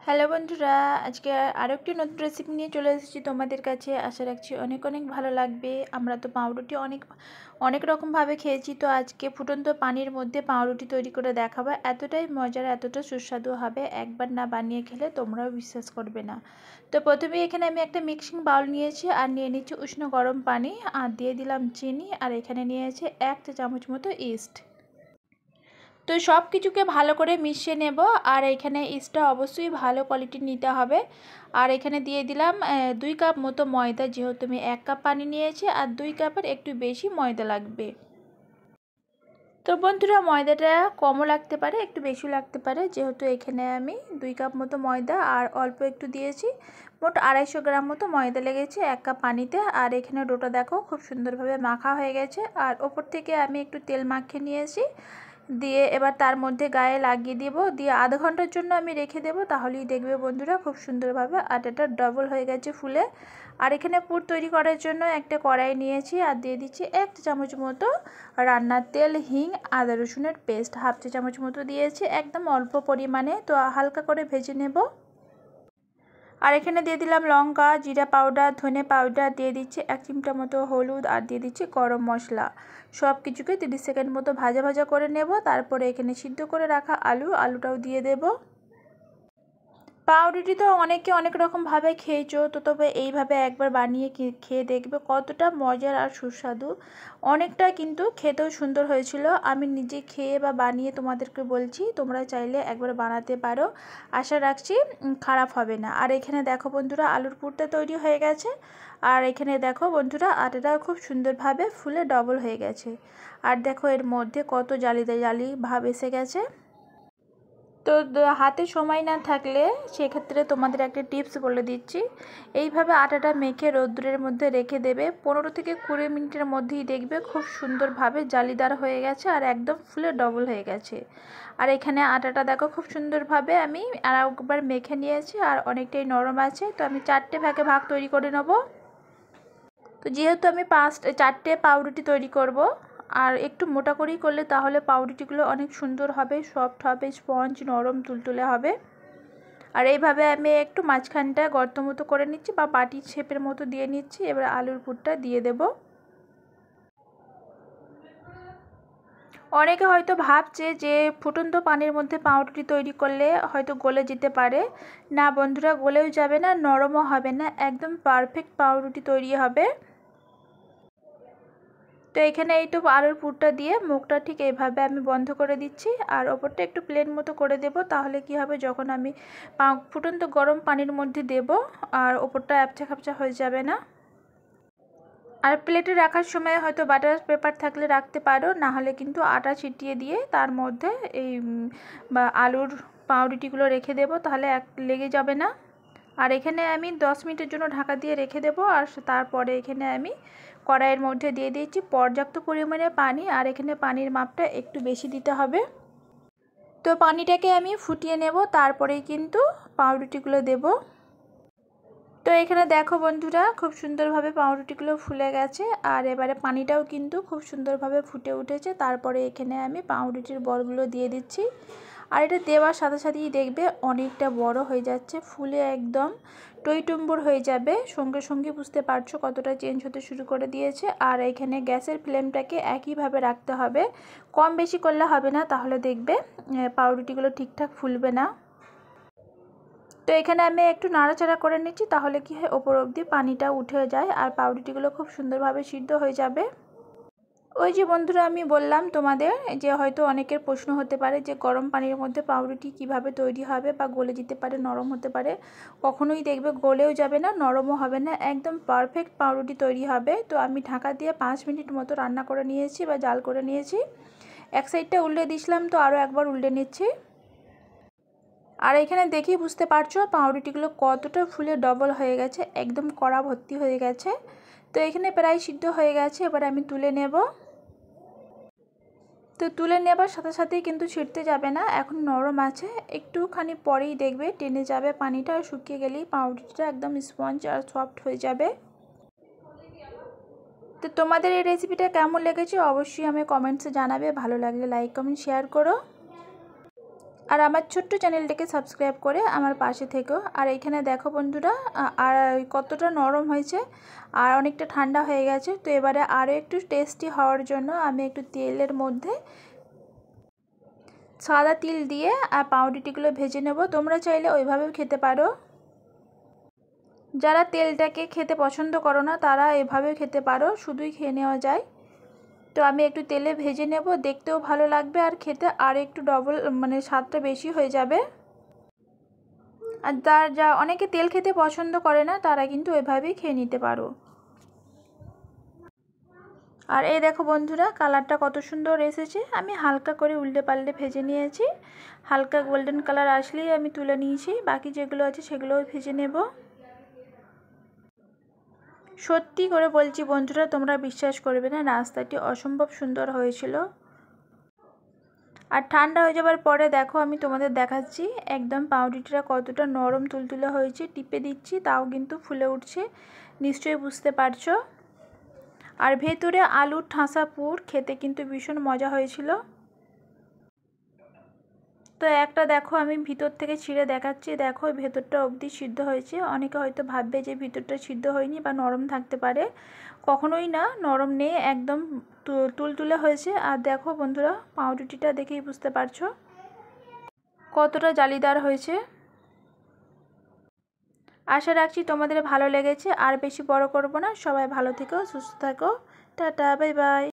Hello বন্ধুরা, আজকে আরও একটি নতুন রেসিপি নিয়ে চলে এসেছি তোমাদের কাছে। আশা রাখছি অনেক অনেক ভালো লাগবে। আমরা তো পাউরুটি অনেক অনেক রকমভাবে খেয়েছি, তো আজকে ফুটন্ত পানির মধ্যে পাউরুটি তৈরি করে দেখাবো। এতটাই মজার, এতটা সুস্বাদু হবে, একবার না বানিয়ে খেলে তোমরাও বিশ্বাস করবে না। তো প্রথমে এখানে আমি একটা মিক্সিং বাউল নিয়েছি আর নিয়ে নিচ্ছি উষ্ণ গরম পানি, আর দিয়ে দিলাম চিনি, আর এখানে নিয়েছি 1 চা চামচ মতো ইস্ট। তো সব কিছুকে ভালো করে মিশিয়ে নেব। আর এখানে ইস্টটা অবশ্যই ভালো কোয়ালিটির নিতে হবে। আর এখানে দিয়ে দিলাম 2 কাপ মতো ময়দা, যেহেতু আমি 1 কাপ পানি নিয়েছি আর 2 কাপের একটু বেশি ময়দা লাগবে। তো বন্ধুরা, ময়দাটা কমও লাগতে পারে, একটু বেশি লাগতে পারে, যেহেতু এখানে আমি 2 কাপ মতো ময়দা আর অল্প একটু দিয়েছি। মোট 250 গ্রাম মতো ময়দা লেগেছে 1 কাপ পানিতে। আর এখানে ডোটা দেখো খুব সুন্দরভাবে মাখা হয়ে গেছে। আর ওপর থেকে আমি একটু তেল মাখিয়ে নিয়েছি, দিয়ে এবার তার মধ্যে গায়ে লাগিয়ে দেব, দিয়ে আধা ঘন্টার জন্য আমি রেখে দেব। তাহলেই দেখবে বন্ধুরা খুব সুন্দরভাবে আটাটা ডবল হয়ে গেছে ফুলে। আর এখানে পুর তৈরি করার জন্য একটা কড়াই নিয়েছি আর দিয়ে দিচ্ছি 1 চামচ মতো রান্নার তেল, হিং, আদা রসুনের পেস্ট 1/2 চা চামচ মতো দিয়েছি, একদম অল্প পরিমাণে। তো হালকা করে ভেজে নেব। আর এখানে দিয়ে দিলাম লঙ্কা, জিরা পাউডার, ধনে পাউডার, দিয়ে দিচ্ছি 1 চিমটা মতো হলুদ, আর দিয়ে দিচ্ছি গরম মশলা। সব কিছুকে 30 সেকেন্ড মতো ভাজা ভাজা করে নেব। তারপরে এখানে সিদ্ধ করে রাখা আলুটাও দিয়ে দেব। পাউরুটি তো অনেকে অনেক রকমভাবে খেয়েছো, তো তবে এইভাবে একবার বানিয়ে খেয়ে দেখবে কতটা মজার আর সুস্বাদু। অনেকটা কিন্তু খেতেও সুন্দর হয়েছিল। আমি নিজে খেয়ে বা বানিয়ে তোমাদেরকে বলছি, তোমরা চাইলে একবার বানাতে পারো। আশা রাখছি খারাপ হবে না। আর এখানে দেখো বন্ধুরা, আলুর পুরটা তৈরি হয়ে গেছে। আর এখানে দেখো বন্ধুরা, আটাটা খুব সুন্দরভাবে ফুলে ডবল হয়ে গেছে। আর দেখো এর মধ্যে কত জালি জালি ভাব এসে গেছে। তো হাতে সময় না থাকলে সেক্ষেত্রে তোমাদের একটা টিপস বলে দিচ্ছি। এইভাবে আটাটা মেখে রৌদ্রের মধ্যে রেখে দেবে, 15 থেকে 20 মিনিটের মধ্যেই দেখবে খুব সুন্দরভাবে জালিদার হয়ে গেছে আর একদম ফুলে ডবল হয়ে গেছে। আর এখানে আটাটা দেখো খুব সুন্দরভাবে আমি আর একবার মেখে নিয়েছি, আর অনেকটাই নরম আছে। তো আমি 4টে ভাগে ভাগ তৈরি করে নেব। তো যেহেতু আমি 4টে পাউরুটি তৈরি করব, আর একটু মোটা করেই করলে তাহলে পাউরুটিগুলো অনেক সুন্দর হবে, সফট হবে, স্পঞ্জ নরম তুলতুলে হবে। আর এইভাবে আমি একটু মাঝখানটা গর্ত মতো করে নিচ্ছি বা বাটির শেপের মতো দিয়ে নিচ্ছি। এবার আলুর পুরটা দিয়ে দেব। অনেকে হয়তো ভাবছে যে ফুটন্ত পানির মধ্যে পাউরুটি তৈরি করলে হয়তো গলে যেতে পারে। না বন্ধুরা, গলেও যাবে না, নরমও হবে না, একদম পারফেক্ট পাউরুটি তৈরি হবে। তো এখানে এই তো আলুর পুরটা দিয়ে মুখটা ঠিক এইভাবে আমি বন্ধ করে দিচ্ছি, আর ওপরটা একটু প্লেন মতো করে দেব। তাহলে কি হবে, যখন আমি ফুটন্ত গরম পানির মধ্যে দেব আর ওপরটা অ্যাপচা খাপচা হয়ে যাবে না। আর প্লেটে রাখার সময় হয়তো বাটার পেপার থাকলে রাখতে পারো, না হলে কিন্তু আটা ছিটিয়ে দিয়ে তার মধ্যে এই আলুর পাউরুটিগুলো রেখে দেব, তাহলে লেগে যাবে না। আর এখানে আমি 10 মিনিটের জন্য ঢাকা দিয়ে রেখে দেব। আর তারপরে এখানে আমি কড়াইয়ের মধ্যে দিয়ে দিয়েছি পর্যাপ্ত পরিমাণে পানি, আর এখানে পানির মাপটা একটু বেশি দিতে হবে। তো পানিটাকে আমি ফুটিয়ে নেব, তারপরেই কিন্তু পাউরুটিগুলো দেব। তো এখানে দেখো বন্ধুরা, খুব সুন্দরভাবে পাউরুটিগুলো ফুলে গেছে, আর এবারে পানিটাও কিন্তু খুব সুন্দরভাবে ফুটে উঠেছে। তারপরে এখানে আমি পাউরুটির বলগুলো দিয়ে দিচ্ছি। আর এটা দেওয়ার সাথে সাথেই দেখবে অনেকটা বড় হয়ে যাচ্ছে, ফুলে একদম টইটুম্বুর হয়ে যাবে। সঙ্গে সঙ্গে বুঝতে পারছো কতটা চেঞ্জ হতে শুরু করে দিয়েছে। আর এখানে গ্যাসের ফ্লেমটাকে একইভাবে রাখতে হবে, কম বেশি করলে হবে না, তাহলে দেখবে পাউরুটিগুলো ঠিকঠাক ফুলবে না। তো এখানে আমি একটু নাড়াচাড়া করে নিচ্ছি, তাহলে কি হয়, ওপর অবধি পানিটা উঠে যায় আর পাউরুটিগুলো খুব সুন্দরভাবে সিদ্ধ হয়ে যাবে। ওই যে বন্ধুরা, আমি বললাম তোমাদের যে হয়তো অনেকের প্রশ্ন হতে পারে যে গরম পানির মধ্যে পাউরুটি কিভাবে তৈরি হবে, বা গলে যেতে পারে, নরম হতে পারে। কখনোই দেখবে গলেও যাবে না, নরমও হবে না, একদম পারফেক্ট পাউরুটি তৈরি হবে। তো আমি ঢাকা দিয়ে 5 মিনিট মতো রান্না করে নিয়েছি বা জাল করে নিয়েছি। এক সাইডটা উল্টে দিয়েছিলাম, তো আরও একবার উল্টে নিচ্ছি। আর এখানে দেখেই বুঝতে পারছো পাউরুটিগুলো কতটা ফুলে ডবল হয়ে গেছে, একদম কড়া ভর্তি হয়ে গেছে। তো এখানে প্রায় সিদ্ধ হয়ে গেছে, এবার আমি তুলে নেব। তো তুলে নেবার সাথে সাথেই কিন্তু ছিটতে যাবে না, এখন নরম আছে, একটুখানি পরেই দেখবে টেনে যাবে পানিটা, আর শুকিয়ে গেলেই পাউরুটিটা একদম স্পঞ্জ আর সফট হয়ে যাবে। তো তোমাদের এই রেসিপিটা কেমন লেগেছে অবশ্যই আমি কমেন্টসে জানাবে। ভালো লাগলে লাইক কমেন্ট শেয়ার করো। আর আমার ছোট্ট চ্যানেলটাকে সাবস্ক্রাইব করে আমার পাশে থেকো। আর এখানে দেখো বন্ধুরা আর কতটা নরম হয়েছে আর অনেকটা ঠান্ডা হয়ে গেছে। তো এবারে আরও একটু টেস্টি হওয়ার জন্য আমি একটু তেলের মধ্যে সাদা তিল দিয়ে আর পাউরুটিগুলো ভেজে নেব। তোমরা চাইলে ওইভাবেও খেতে পারো। যারা তেলটাকে খেতে পছন্দ করো না তারা এভাবেও খেতে পারো, শুধুই খেয়ে নেওয়া যায়। তো আমি একটু তেলে ভেজে নেব, দেখতেও ভালো লাগবে আর খেতে আর একটু ডবল মানে স্বাদটা বেশি হয়ে যাবে। আর যা অনেকে তেল খেতে পছন্দ করে না তারা কিন্তু এভাবেই খেয়ে নিতে পারো। আর এই দেখো বন্ধুরা কালারটা কত সুন্দর এসেছে। আমি হালকা করে উল্টে পাল্টে ভেজে নিয়েছি, হালকা গোল্ডেন কালার আসলেই আমি তুলে নিয়েছি। বাকি যেগুলো আছে সেগুলোও ভেজে নেব। সত্যি করে বলছি বন্ধুরা, তোমরা বিশ্বাস করবে না, নাস্তাটি অসম্ভব সুন্দর হয়েছিল। আর ঠান্ডা হয়ে যাবার পরে দেখো আমি তোমাদের দেখাচ্ছি একদম পাউরুটিটা কতটা নরম তুলতুলে হয়েছে। টিপে দিচ্ছি তাও কিন্তু ফুলে উঠছে, নিশ্চয়ই বুঝতে পারছো। আর ভেতরে আলুর ঠাসা পুর, খেতে কিন্তু ভীষণ মজা হয়েছিল। তো একটা দেখো আমি ভিতর থেকে ছিঁড়ে দেখাচ্ছি, দেখো ভেতরটা অবধি সিদ্ধ হয়েছে। অনেকে হয়তো ভাববে যে ভিতরটা সিদ্ধ হয়নি বা নরম থাকতে পারে, কখনোই না, নরম নেই, একদম তুলতুলে হয়েছে। আর দেখো বন্ধুরা পাউরুটিটা দেখেই বুঝতে পারছো কতটা জালিদার হয়েছে। আশা রাখছি তোমাদের ভালো লেগেছে। আর বেশি বড় করব না, সবাই ভালো থেকো, সুস্থ থাকো, টাটা, বাই বাই।